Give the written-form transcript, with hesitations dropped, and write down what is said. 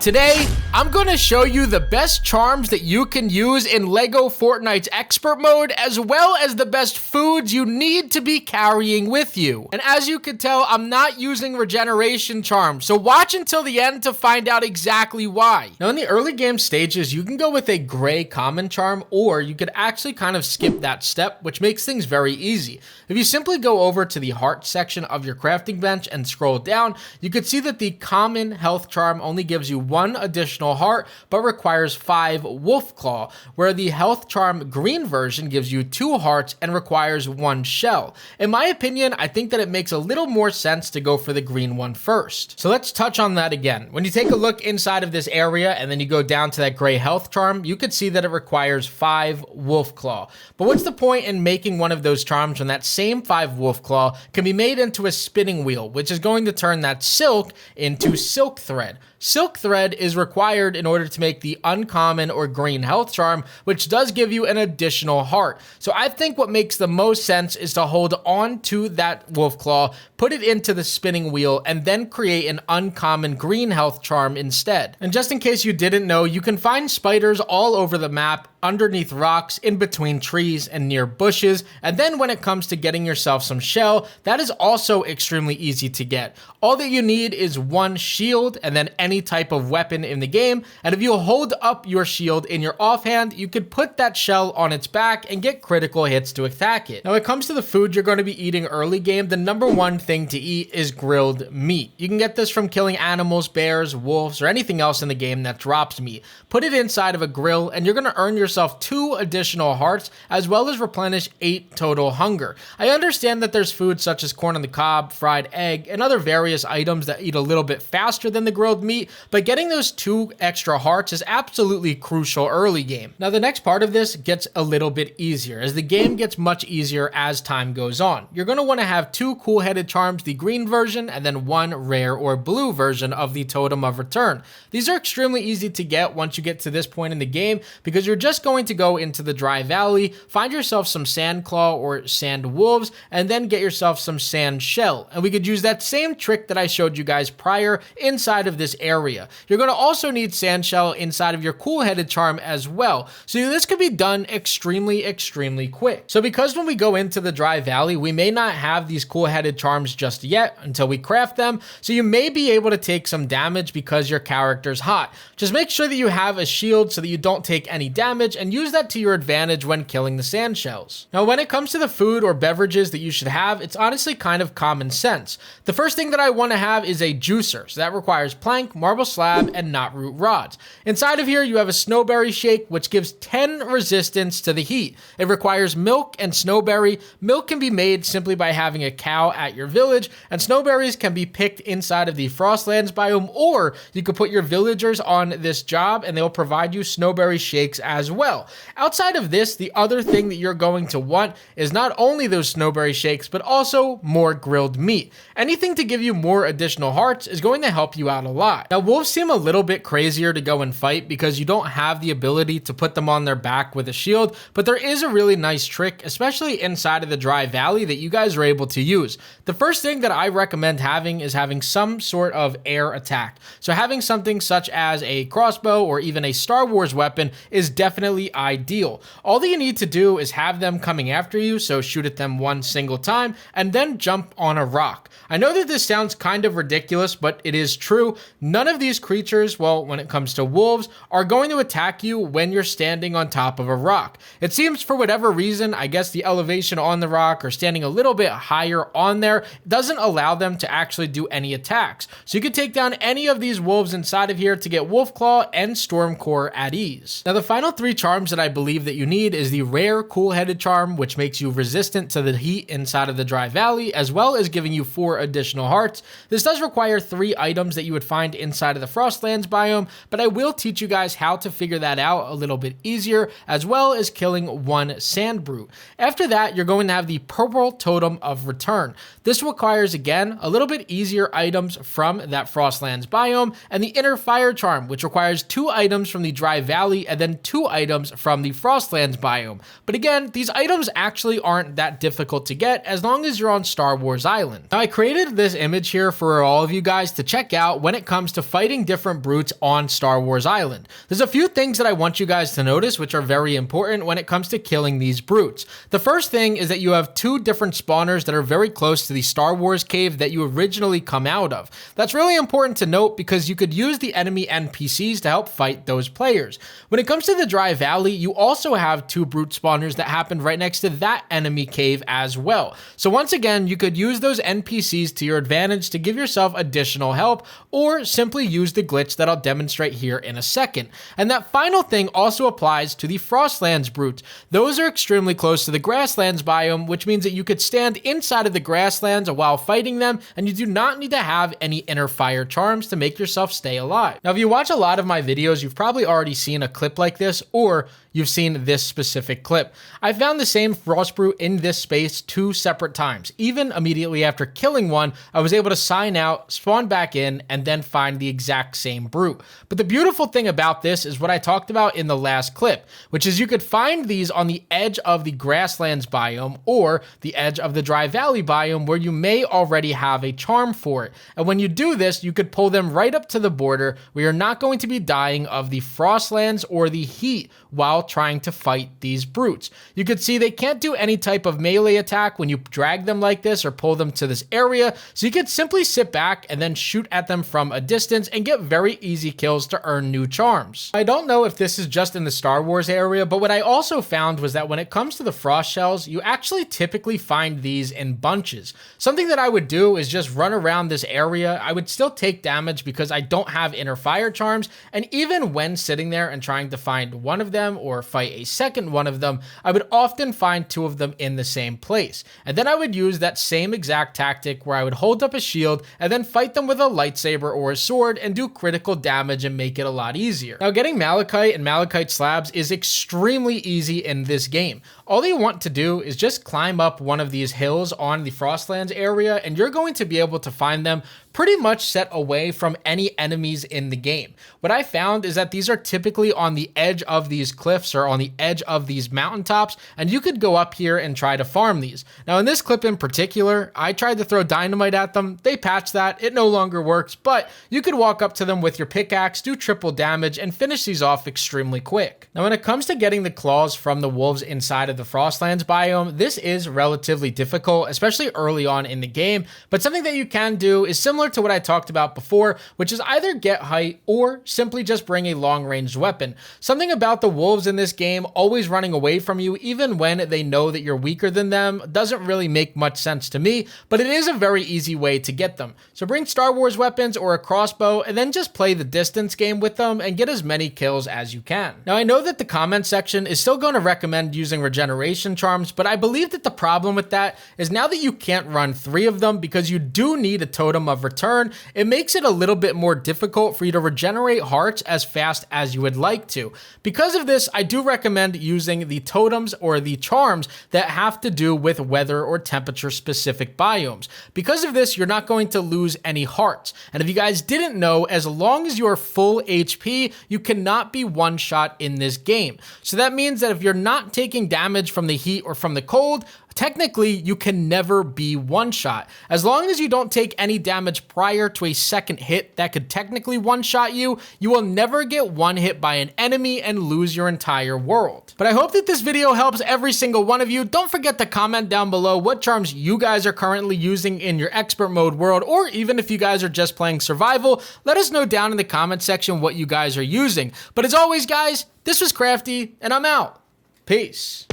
Today, I'm going to show you the best charms that you can use in LEGO Fortnite's expert mode, as well as the best foods you need to be carrying with you. And as you can tell, I'm not using regeneration charms, so watch until the end to find out exactly why. Now, in the early game stages, you can go with a gray common charm, or you could actually kind of skip that step, which makes things very easy. If you simply go over to the heart section of your crafting bench and scroll down, you could see that the common health charm only gives you one additional heart, but requires 5 wolf claw, where the health charm green version gives you 2 hearts and requires 1 shell. In my opinion, I think that it makes a little more sense to go for the green one first. So let's touch on that again. When you take a look inside of this area and then you go down to that gray health charm, you could see that it requires 5 wolf claw. But what's the point in making one of those charms when that same 5 wolf claw can be made into a spinning wheel, which is going to turn that silk into silk thread? Silk thread is required in order to make the uncommon or green health charm, which does give you an additional heart. So I think what makes the most sense is to hold on to that wolf claw, put it into the spinning wheel, and then create an uncommon green health charm instead. And just in case you didn't know, you can find spiders all over the map, underneath rocks, in between trees, and near bushes. And then when it comes to getting yourself some shell, that is also extremely easy to get. All that you need is 1 shield and then any type of weapon in the game. And if you hold up your shield in your offhand, you could put that shell on its back and get critical hits to attack it. Now, when it comes to the food you're going to be eating early game, the number one thing to eat is grilled meat. You can get this from killing animals, bears, wolves, or anything else in the game that drops meat. Put it inside of a grill and you're going to earn yourself 2 additional hearts, as well as replenish 8 total hunger. I understand that there's food such as corn on the cob, fried egg, and other various items that eat a little bit faster than the grilled meat, but getting those 2 extra hearts is absolutely crucial early game. Now, the next part of this gets a little bit easier, as the game gets much easier as time goes on. You're going to want to have 2 cool-headed charms, the green version, and then 1 rare or blue version of the Totem of Return. These are extremely easy to get once you get to this point in the game, because you're just going to go into the dry valley, find yourself some sand claw or sand wolves, and then get yourself some sand shell. And we could use that same trick that I showed you guys prior inside of this area. You're going to also need sand shell inside of your cool-headed charm as well. So this could be done extremely quick. So because when we go into the dry valley, we may not have these cool-headed charms just yet until we craft them. So you may be able to take some damage because your character's hot. Just make sure that you have a shield so that you don't take any damage, and use that to your advantage when killing the sand shells. Now, when it comes to the food or beverages that you should have, it's honestly kind of common sense. The first thing that I want to have is a juicer. So that requires plank, marble slab, and knotroot rods. Inside of here, you have a snowberry shake, which gives 10 resistance to the heat. It requires milk and snowberry. Milk can be made simply by having a cow at your village, and snowberries can be picked inside of the Frostlands biome, or you could put your villagers on this job and they'll provide you snowberry shakes as well. Outside of this, the other thing that you're going to want is not only those snowberry shakes, but also more grilled meat. Anything to give you more additional hearts is going to help you out a lot. Now, wolves seem a little bit crazier to go and fight because you don't have the ability to put them on their back with a shield, but there is a really nice trick, especially inside of the dry valley, that you guys are able to use. The first thing that I recommend having is having some sort of air attack. So having something such as a crossbow or even a Star Wars weapon is definitely ideal. All that you need to do is have them coming after you, so shoot at them one single time and then jump on a rock. I know that this sounds kind of ridiculous, but it is true. None of these creatures, well, when it comes to wolves, are going to attack you when you're standing on top of a rock. It seems for whatever reason, I guess the elevation on the rock or standing a little bit higher on there doesn't allow them to actually do any attacks. So you could take down any of these wolves inside of here to get Wolf Claw and Stormcore at ease. Now, the final 3 charms that I believe that you need is the rare cool-headed charm, which makes you resistant to the heat inside of the dry valley, as well as giving you 4 additional hearts. This does require 3 items that you would find inside of the Frostlands biome, but I will teach you guys how to figure that out a little bit easier, as well as killing 1 sand brute. After that, you're going to have the purple Totem of Return. This requires, again, a little bit easier items from that Frostlands biome, and the inner fire charm, which requires 2 items from the dry valley and then 2 items items from the Frostlands biome. But again, these items actually aren't that difficult to get as long as you're on Star Wars Island. Now, I created this image here for all of you guys to check out when it comes to fighting different brutes on Star Wars Island. There's a few things that I want you guys to notice which are very important when it comes to killing these brutes. The first thing is that you have two different spawners that are very close to the Star Wars cave that you originally come out of. That's really important to note because you could use the enemy NPCs to help fight those players. When it comes to the Dry Valley, you also have two brute spawners that happen right next to that enemy cave as well. So once again, you could use those NPCs to your advantage to give yourself additional help, or simply use the glitch that I'll demonstrate here in a second. And that final thing also applies to the Frostlands brutes. Those are extremely close to the Grasslands biome, which means that you could stand inside of the grasslands while fighting them, and you do not need to have any inner fire charms to make yourself stay alive. Now, if you watch a lot of my videos, you've probably already seen a clip like this, or you've seen this specific clip. I found the same frost brute in this space 2 separate times. Even immediately after killing one, I was able to sign out, spawn back in, and then find the exact same brute. But the beautiful thing about this is what I talked about in the last clip, which is you could find these on the edge of the Grasslands biome or the edge of the Dry Valley biome where you may already have a charm for it. And when you do this, you could pull them right up to the border where you're not going to be dying of the Frostlands or the heat while trying to fight these brutes. You could see they can't do any type of melee attack when you drag them like this or pull them to this area, so you could simply sit back and then shoot at them from a distance and get very easy kills to earn new charms. I don't know if this is just in the Star Wars area, but what I also found was that when it comes to the frost shells, you actually typically find these in bunches. Something that I would do is just run around this area. I would still take damage because I don't have inner fire charms, and even when sitting there and trying to find one of them or fight a second one of them, I would often find 2 of them in the same place. And then I would use that same exact tactic where I would hold up a shield and then fight them with a lightsaber or a sword and do critical damage and make it a lot easier. Now, getting Malachite and Malachite Slabs is extremely easy in this game. All you want to do is just climb up one of these hills on the Frostlands area, and you're going to be able to find them pretty much set away from any enemies in the game. What I found is that these are typically on the edge of these cliffs or on the edge of these mountaintops, and you could go up here and try to farm these. Now, in this clip in particular, I tried to throw dynamite at them. They patched that. It no longer works, but you could walk up to them with your pickaxe, do triple damage, and finish these off extremely quick. Now, when it comes to getting the claws from the wolves inside of the Frostlands biome, this is relatively difficult, especially early on in the game, but something that you can do is similar to what I talked about before, which is either get height or simply just bring a long-ranged weapon. Something about the wolves in this game always running away from you even when they know that you're weaker than them doesn't really make much sense to me, but it is a very easy way to get them. So bring Star Wars weapons or a crossbow and then just play the distance game with them and get as many kills as you can. Now, I know that the comment section is still going to recommend using regeneration charms, but I believe that the problem with that is now that you can't run 3 of them because you do need a totem of return, it makes it a little bit more difficult for you to regenerate hearts as fast as you would like to. Because of this, I do recommend using the totems or the charms that have to do with weather or temperature specific biomes. Because of this, you're not going to lose any hearts. And if you guys didn't know, as long as you're full HP, you cannot be one-shot in this game. So that means that if you're not taking damage from the heat or from the cold, technically, you can never be one-shot. As long as you don't take any damage prior to a second hit that could technically one-shot you, you will never get one hit by an enemy and lose your entire world. But I hope that this video helps every single one of you. Don't forget to comment down below what charms you guys are currently using in your expert mode world, or even if you guys are just playing survival, let us know down in the comment section what you guys are using. But as always, guys, this was Crafty, and I'm out. Peace.